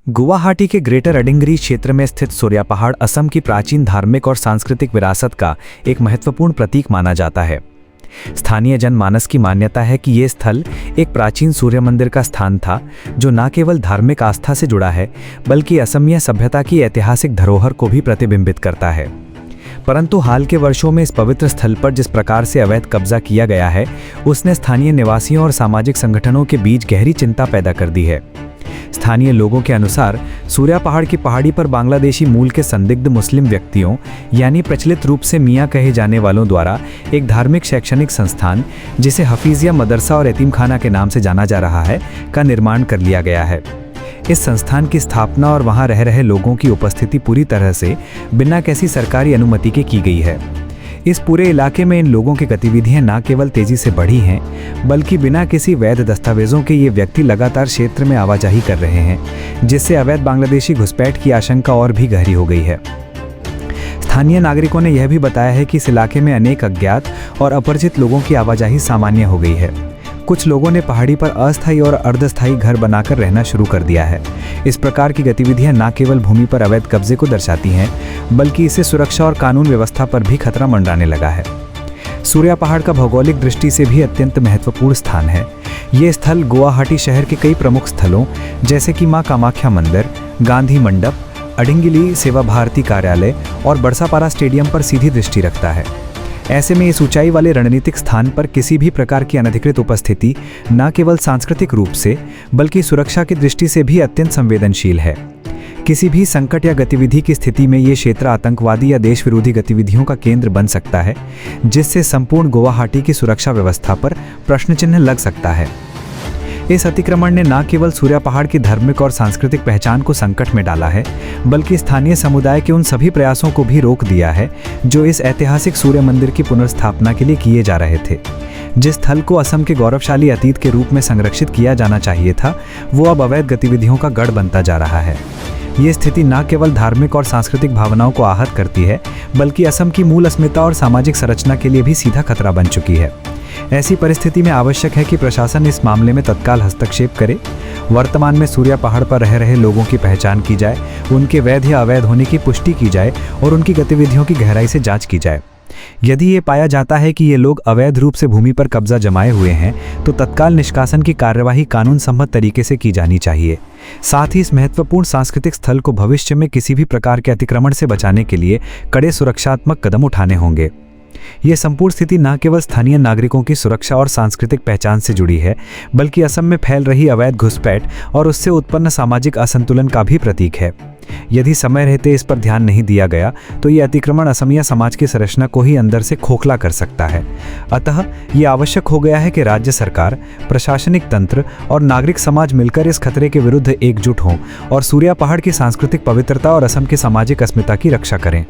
गुवाहाटी के ग्रेटर अडिंगरी क्षेत्र में स्थित सूर्या पहाड़ असम की प्राचीन धार्मिक और सांस्कृतिक विरासत का एक महत्वपूर्ण प्रतीक माना जाता है। स्थानीय जनमानस की मान्यता है कि ये स्थल एक प्राचीन सूर्य मंदिर का स्थान था, जो न केवल धार्मिक आस्था से जुड़ा है बल्कि असमिया सभ्यता की ऐतिहासिक धरोहर को भी प्रतिबिंबित करता है। परंतु हाल के वर्षों में इस पवित्र स्थल पर जिस प्रकार से अवैध कब्जा किया गया है, उसने स्थानीय निवासियों और सामाजिक संगठनों के बीच गहरी चिंता पैदा कर दी है। स्थानीय लोगों के अनुसार सूर्या पहाड़ की पहाड़ी पर बांग्लादेशी मूल के संदिग्ध मुस्लिम व्यक्तियों यानी प्रचलित रूप से मियाँ कहे जाने वालों द्वारा एक धार्मिक शैक्षणिक संस्थान, जिसे हफीजिया मदरसा और यतीमखाना के नाम से जाना जा रहा है, का निर्माण कर लिया गया है। इस संस्थान की स्थापना और वहां रह रहे लोगों की उपस्थिति पूरी तरह से बिना किसी सरकारी अनुमति के की गई है। इस पूरे इलाके में इन लोगों की गतिविधियां न केवल तेजी से बढ़ी हैं, बल्कि बिना किसी वैध दस्तावेजों के ये व्यक्ति लगातार क्षेत्र में आवाजाही कर रहे हैं, जिससे अवैध बांग्लादेशी घुसपैठ की आशंका और भी गहरी हो गई है। स्थानीय नागरिकों ने यह भी बताया है कि इस इलाके में अनेक अज्ञात और अपरिचित लोगों की आवाजाही सामान्य हो गई है। कुछ लोगों ने पहाड़ी पर अस्थायी और अर्धस्थायी घर बनाकर रहना शुरू कर दिया है। इस प्रकार की गतिविधियां न केवल भूमि पर अवैध कब्जे को दर्शाती हैं, बल्कि इससे सुरक्षा और कानून व्यवस्था पर भी खतरा मंडराने लगा है। सूर्या पहाड़ का भौगोलिक दृष्टि से भी अत्यंत महत्वपूर्ण स्थान है। ये स्थल गुवाहाटी शहर के कई प्रमुख स्थलों जैसे कि मां कामाख्या मंदिर, गांधी मंडप, अडिंगली सेवा भारती कार्यालय और बरसापारा स्टेडियम पर सीधी दृष्टि रखता है। ऐसे में इस ऊंचाई वाले रणनीतिक स्थान पर किसी भी प्रकार की अनधिकृत उपस्थिति न केवल सांस्कृतिक रूप से बल्कि सुरक्षा की दृष्टि से भी अत्यंत संवेदनशील है। किसी भी संकट या गतिविधि की स्थिति में ये क्षेत्र आतंकवादी या देश विरोधी गतिविधियों का केंद्र बन सकता है, जिससे संपूर्ण गुवाहाटी की सुरक्षा व्यवस्था पर प्रश्नचिन्ह लग सकता है। इस अतिक्रमण ने न केवल सूर्या पहाड़ की धार्मिक और सांस्कृतिक पहचान को संकट में डाला है, बल्कि स्थानीय समुदाय के उन सभी प्रयासों को भी रोक दिया है जो इस ऐतिहासिक सूर्य मंदिर की पुनर्स्थापना के लिए किए जा रहे थे। जिस स्थल को असम के गौरवशाली अतीत के रूप में संरक्षित किया जाना चाहिए था, वो अब अवैध गतिविधियों का गढ़ बनता जा रहा है। ये स्थिति न केवल धार्मिक और सांस्कृतिक भावनाओं को आहत करती है, बल्कि असम की मूल अस्मिता और सामाजिक संरचना के लिए भी सीधा खतरा बन चुकी है। ऐसी परिस्थिति में आवश्यक है कि प्रशासन इस मामले में तत्काल हस्तक्षेप करे। वर्तमान में सूर्या पहाड़ पर रह रहे लोगों की पहचान की जाए, उनके वैध या अवैध होने की पुष्टि की जाए और उनकी गतिविधियों की गहराई से जांच की जाए। यदि ये पाया जाता है कि ये लोग अवैध रूप से भूमि पर कब्जा जमाए हुए हैं, तो तत्काल निष्कासन की कार्यवाही कानून सम्मत तरीके से की जानी चाहिए। साथ ही इस महत्वपूर्ण सांस्कृतिक स्थल को भविष्य में किसी भी प्रकार के अतिक्रमण से बचाने के लिए कड़े सुरक्षात्मक कदम उठाने होंगे। ये संपूर्ण स्थिति न केवल स्थानीय नागरिकों की सुरक्षा और सांस्कृतिक पहचान से जुड़ी है, बल्कि असम में फैल रही अवैध घुसपैठ और उससे उत्पन्न सामाजिक असंतुलन का भी प्रतीक है। यदि समय रहते इस पर ध्यान नहीं दिया गया, तो ये अतिक्रमण असमिया समाज की संरचना को ही अंदर से खोखला कर सकता है। अतः ये आवश्यक हो गया है कि राज्य सरकार, प्रशासनिक तंत्र और नागरिक समाज मिलकर इस खतरे के विरुद्ध एकजुट हों और सूर्या पहाड़ की सांस्कृतिक पवित्रता और असम की सामाजिक अस्मिता की रक्षा करें।